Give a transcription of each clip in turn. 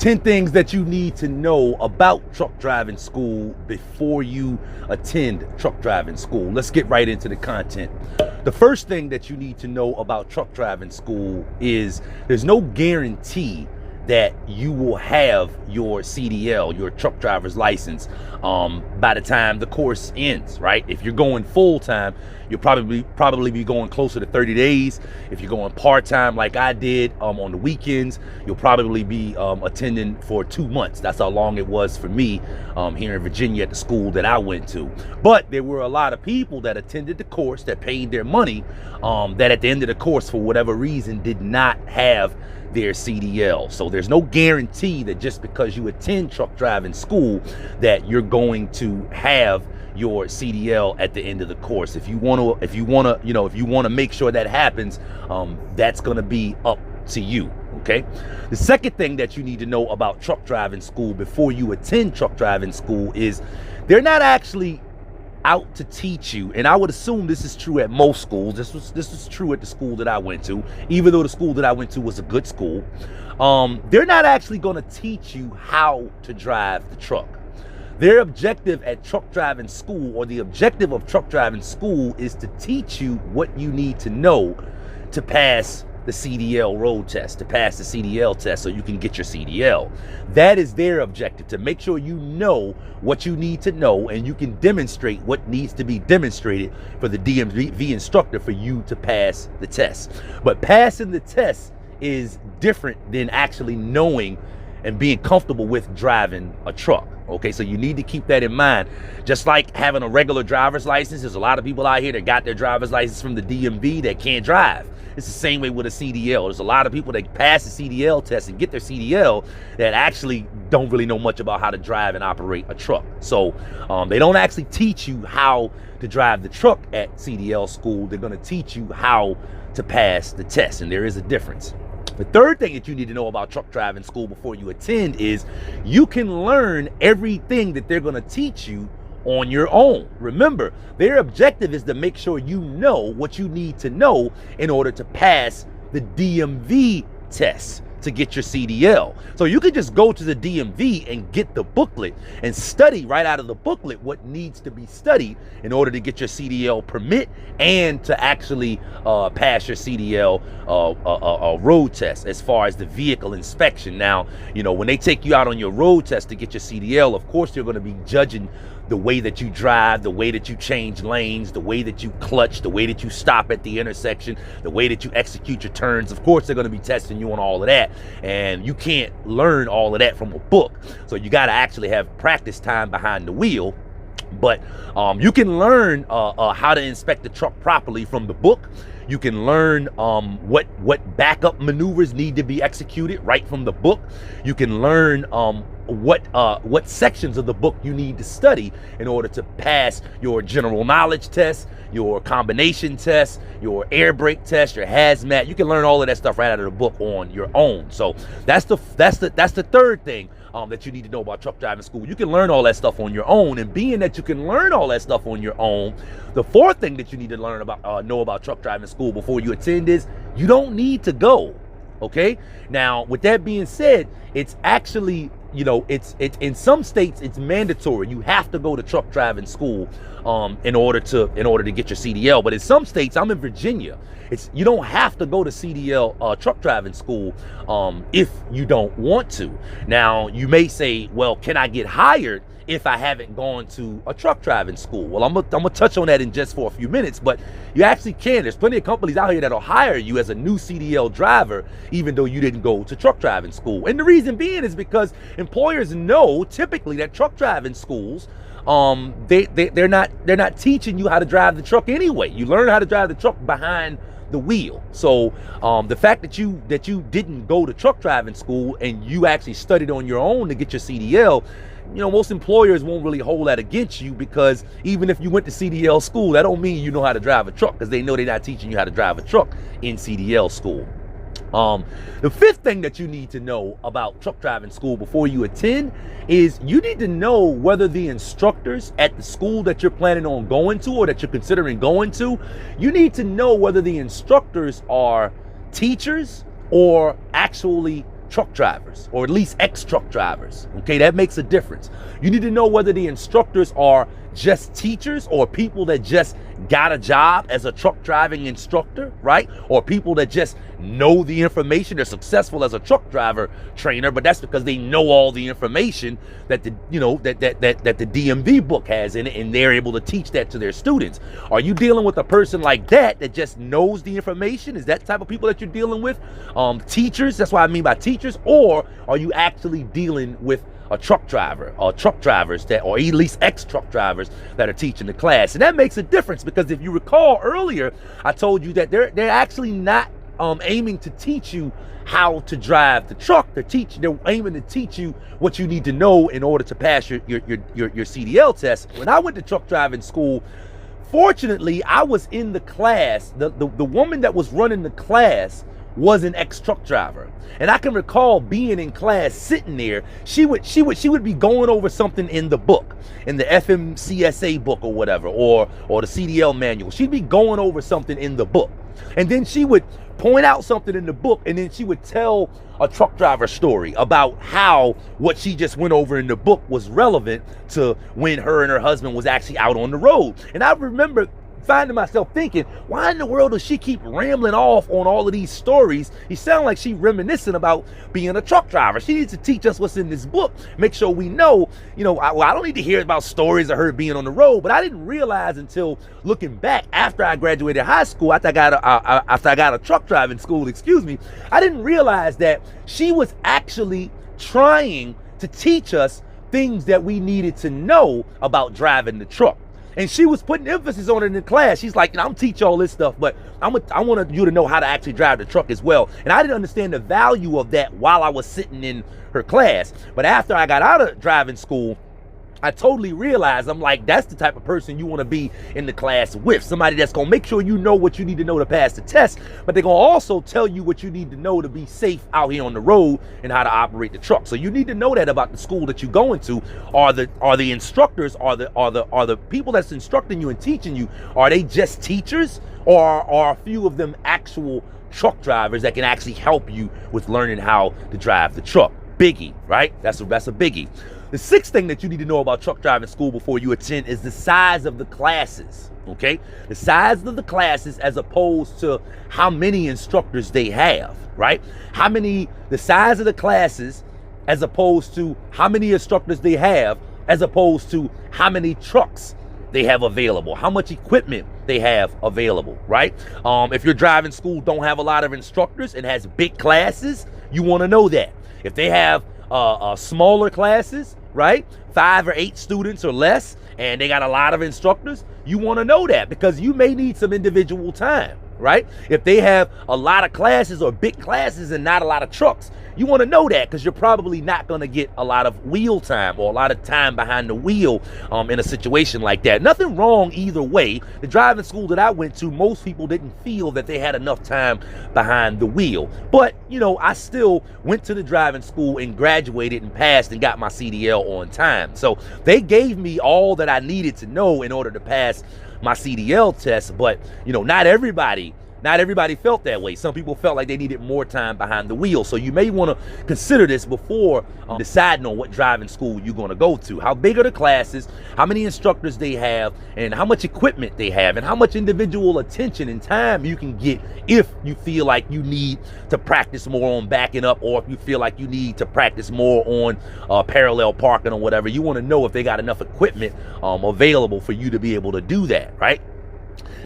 10 things that you need to know about truck driving school before you attend truck driving school. Let's get right into the content. The first thing that you need to know about truck driving school is there's no guarantee that you will have your CDL, your truck driver's license, by the time the course ends, right? If you're going full time, you'll probably be going closer to 30 days. If you're going part time like I did on the weekends, you'll probably be attending for 2 months. That's how long it was for me here in Virginia at the school that I went to. But there were a lot of people that attended the course that paid their money that at the end of the course, for whatever reason, did not have their CDL. So there's no guarantee that just because you attend truck driving school that you're going to have your CDL at the end of the course. If you want to make sure that happens, that's going to be up to you. Okay. The second thing that you need to know about truck driving school before you attend truck driving school is they're not actually out to teach you, and I would assume this is true at most schools. This was true at the school that I went to, even though the school that I went to was a good school. They're not actually going to teach you how to drive the truck. Their objective at truck driving school, or the objective of truck driving school, is to teach you what you need to know to pass the CDL road test, to pass the CDL test so you can get your CDL. That is their objective, to make sure you know what you need to know and you can demonstrate what needs to be demonstrated for the DMV instructor for you to pass the test. But passing the test is different than actually knowing and being comfortable with driving a truck. Okay, so you need to keep that in mind. Just like having a regular driver's license, there's a lot of people out here that got their driver's license from the DMV that can't drive. It's the same way with a CDL. There's a lot of people that pass the CDL test and get their CDL that actually don't really know much about how to drive and operate a truck. So they don't actually teach you how to drive the truck at CDL school. They're going to teach you how to pass the test, and there is a difference. The third thing that you need to know about truck driving school before you attend is you can learn everything that they're going to teach you on your own. Remember, their objective is to make sure you know what you need to know in order to pass the DMV test to get your CDL. So you could just go to the DMV and get the booklet and study right out of the booklet what needs to be studied in order to get your CDL permit and to actually pass your CDL road test as far as the vehicle inspection. Now, when they take you out on your road test to get your CDL, of course, they're going to be judging the way that you drive, the way that you change lanes, the way that you clutch, the way that you stop at the intersection, the way that you execute your turns. Of course, they're going to be testing you on all of that. And you can't learn all of that from a book. So you got to actually have practice time behind the wheel. But you can learn how to inspect the truck properly from the book. You can learn what backup maneuvers need to be executed right from the book. You can learn what sections of the book you need to study in order to pass your general knowledge test, your combination test, your air brake test, your hazmat. You can learn all of that stuff right out of the book on your own. So that's the third thing that you need to know about truck driving school. You can learn all that stuff on your own, and being that you can learn all that stuff on your own, the fourth thing that you need to learn about, know about truck driving school before you attend is you don't need to go. Okay. Now, with that being said, it's actually, it's in some states it's mandatory. You have to go to truck driving school in order to get your CDL. But in some states, I'm in Virginia, you don't have to go to CDL truck driving school if you don't want to. Now, you may say, well, can I get hired if I haven't gone to a truck driving school? Well, I'm gonna touch on that in just for a few minutes, but you actually can. There's plenty of companies out here that'll hire you as a new CDL driver, even though you didn't go to truck driving school. And the reason being is because employers know typically that truck driving schools, they're not teaching you how to drive the truck anyway. You learn how to drive the truck behind the wheel. So the fact that you didn't go to truck driving school and you actually studied on your own to get your CDL, most employers won't really hold that against you, because even if you went to CDL school, that don't mean you know how to drive a truck, because they know they're not teaching you how to drive a truck in CDL school. The fifth thing that you need to know about truck driving school before you attend is you need to know whether the instructors at the school that you're planning on going to or that you're considering going to, you need to know whether the instructors are teachers or actually truck drivers, or at least ex-truck drivers. Okay, that makes a difference. You need to know whether the instructors are just teachers or people that just got a job as a truck driving instructor, right? Or people that just know the information. They're successful as a truck driver trainer, but that's because they know all the information that the that the DMV book has in it, and they're able to teach that to their students. Are you dealing with a person like that just knows the information? Is that the type of people that you're dealing with? Teachers, that's what I mean by teachers. Or are you actually dealing with a truck driver or truck drivers that, or at least ex-truck drivers that are teaching the class? And that makes a difference, because if you recall earlier, I told you that they're actually not aiming to teach you how to drive the truck. They're aiming to teach you what you need to know in order to pass your CDL test. When I went to truck driving school, fortunately, I was in the class. The woman that was running the class was an ex-truck driver, and I can recall being in class, sitting there. She would be going over something in the book, in the FMCSA book or whatever, or the CDL manual. She'd be going over something in the book, and then she would point out something in the book, and then she would tell a truck driver story about how what she just went over in the book was relevant to when her and her husband was actually out on the road. And I remember finding myself thinking, why in the world does she keep rambling off on all of these stories? He sounds like she's reminiscing about being a truck driver. She needs to teach us what's in this book, make sure we know, I don't need to hear about stories of her being on the road. But I didn't realize until looking back after I graduated high school, after I got a truck driving school, I didn't realize that she was actually trying to teach us things that we needed to know about driving the truck. And she was putting emphasis on it in the class. She's like, I'm teach all this stuff, but I want you to know how to actually drive the truck as well. And I didn't understand the value of that while I was sitting in her class. But after I got out of driving school, I totally realized, I'm like, that's the type of person you want to be in the class with. Somebody that's going to make sure you know what you need to know to pass the test, but they're going to also tell you what you need to know to be safe out here on the road and how to operate the truck. So you need to know that about the school that you're going to. Are the instructors, are the people that's instructing you and teaching you, are they just teachers, or are a few of them actual truck drivers that can actually help you with learning how to drive the truck? Biggie, right? That's a biggie. The sixth thing that you need to know about truck driving school before you attend is the size of the classes, okay? The size of the classes as opposed to how many instructors they have, right? The size of the classes as opposed to how many instructors they have, as opposed to how many trucks they have available, how much equipment they have available, right? If your driving school don't have a lot of instructors and has big classes, you want to know that. If they have smaller classes, right, 5 or 8 students or less, and they got a lot of instructors, you want to know that, because you may need some individual time, right? If they have a lot of classes or big classes and not a lot of trucks, you want to know that, because you're probably not going to get a lot of wheel time or a lot of time behind the wheel in a situation like that. Nothing wrong either way. The driving school that I went to, most people didn't feel that they had enough time behind the wheel. But, I still went to the driving school and graduated and passed and got my CDL on time. So they gave me all that I needed to know in order to pass my CDL test. But, not everybody felt that way. Some people felt like they needed more time behind the wheel. So you may want to consider this before deciding on what driving school you're going to go to. How big are the classes, how many instructors they have, and how much equipment they have, and how much individual attention and time you can get if you feel like you need to practice more on backing up, or if you feel like you need to practice more on parallel parking or whatever. You want to know if they got enough equipment available for you to be able to do that, right?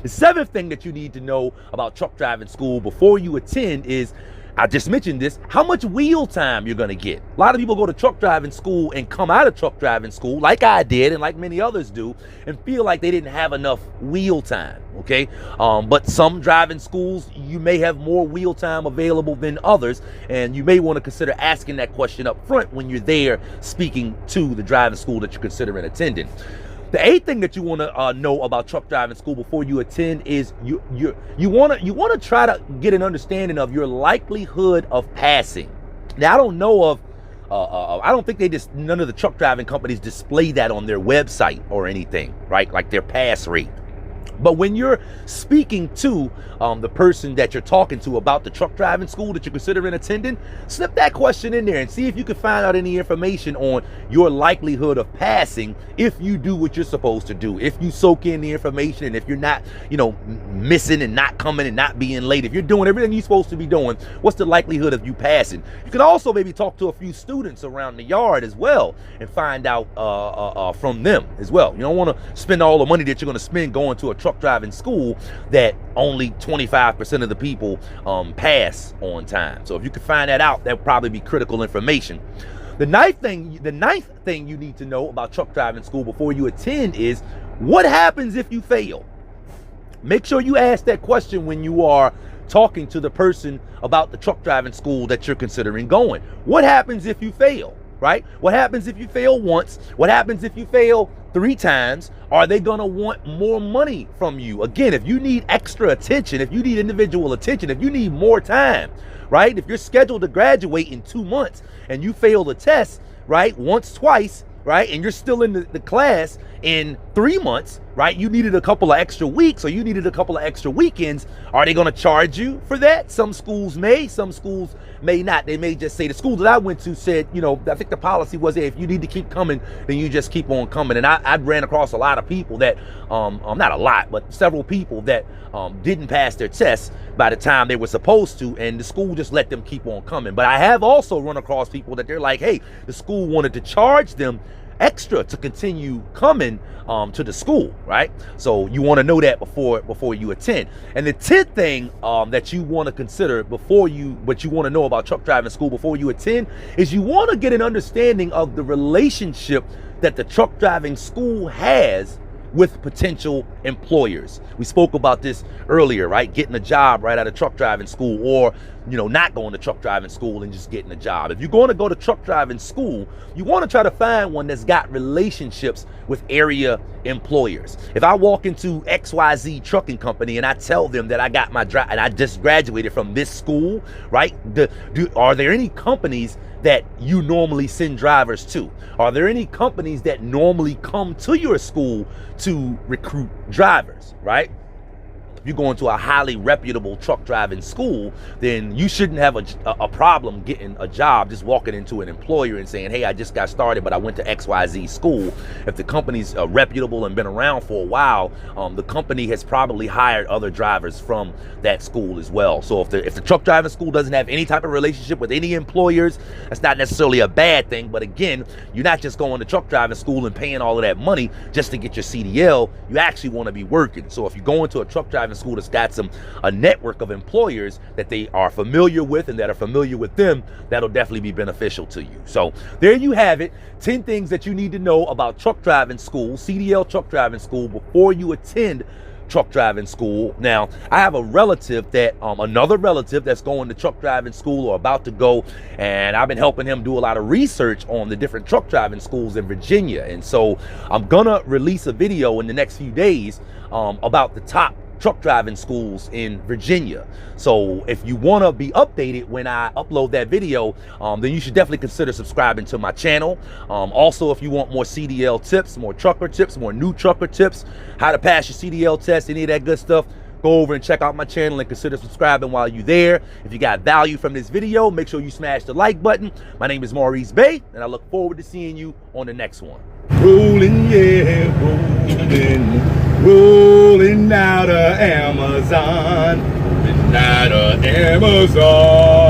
The seventh thing that you need to know about truck driving school before you attend is, I just mentioned this, how much wheel time you're going to get. A lot of people go to truck driving school and come out of truck driving school, like I did and like many others do, and feel like they didn't have enough wheel time, okay? But some driving schools, you may have more wheel time available than others, and you may want to consider asking that question up front when you're there speaking to the driving school that you're considering attending. The eighth thing that you want to know about truck driving school before you attend is you want to try to get an understanding of your likelihood of passing. Now, I don't know of I don't think none of the truck driving companies display that on their website or anything, right? Like their pass rate. But when you're speaking to the person that you're talking to about the truck driving school that you're considering attending, slip that question in there and see if you can find out any information on your likelihood of passing if you do what you're supposed to do. If you soak in the information and if you're not, missing and not coming and not being late, if you're doing everything you're supposed to be doing, what's the likelihood of you passing? You can also maybe talk to a few students around the yard as well and find out from them as well. You don't want to spend all the money that you're going to spend going to a truck driving school that only 25% of the people pass on time. So if you can find that out, that'll probably be critical information. The ninth thing you need to know about truck driving school before you attend is what happens if you fail. Make sure you ask that question when you are talking to the person about the truck driving school that you're considering going. What happens if you fail? Right? What happens if you fail once? What happens if you fail 3 times? Are they going to want more money from you? Again, if you need extra attention, if you need individual attention, if you need more time, right? If you're scheduled to graduate in 2 months and you fail the test, right? Once, twice, right? And you're still in the class in 3 months, right? You needed a couple of extra weeks or you needed a couple of extra weekends. Are they going to charge you for that? Some schools may, some schools may not. They may just say, the school that I went to said, I think the policy was, if you need to keep coming, then you just keep on coming. And I ran across a lot of people that, not a lot, but several people that didn't pass their tests by the time they were supposed to, and the school just let them keep on coming. But I have also run across people that they're like, hey, the school wanted to charge them extra to continue coming to the school, right? So you want to know that before you attend. And the 10th thing that you want to consider what you want to know about truck driving school before you attend is you want to get an understanding of the relationship that the truck driving school has with potential employers. We spoke about this earlier, right? Getting a job right out of truck driving school, or not going to truck driving school and just getting a job. If you're going to go to truck driving school, you want to try to find one that's got relationships with area employers. If I walk into XYZ trucking company and I tell them that I got my and I just graduated from this school, right? Are there any companies that you normally send drivers to? Are there any companies that normally come to your school to recruit drivers, right? If you're going to a highly reputable truck driving school, then you shouldn't have a problem getting a job just walking into an employer and saying, hey, I just got started, but I went to XYZ school. If the company's reputable and been around for a while, the company has probably hired other drivers from that school as well. So if the truck driving school doesn't have any type of relationship with any employers, that's not necessarily a bad thing. But again, you're not just going to truck driving school and paying all of that money just to get your CDL. You actually want to be working. So if you go into a truck driving school that's got a network of employers that they are familiar with and that are familiar with them, that'll definitely be beneficial to you. So there you have it. 10 things that you need to know about truck driving school, CDL truck driving school, before you attend truck driving school. Now, I have a relative that another relative that's going to truck driving school or about to go, and I've been helping him do a lot of research on the different truck driving schools in Virginia. And so I'm gonna release a video in the next few days about the top truck driving schools in Virginia. So if you want to be updated when I upload that video, then you should definitely consider subscribing to my channel. Also, if you want more CDL tips, more trucker tips, more new trucker tips, how to pass your CDL test, any of that good stuff, go over and check out my channel and consider subscribing while you're there. If you got value from this video, make sure you smash the like button. My name is Maurice Bay, and I look forward to seeing you on the next one. Rolling, yeah, rolling out of Amazon, rolling out of Amazon.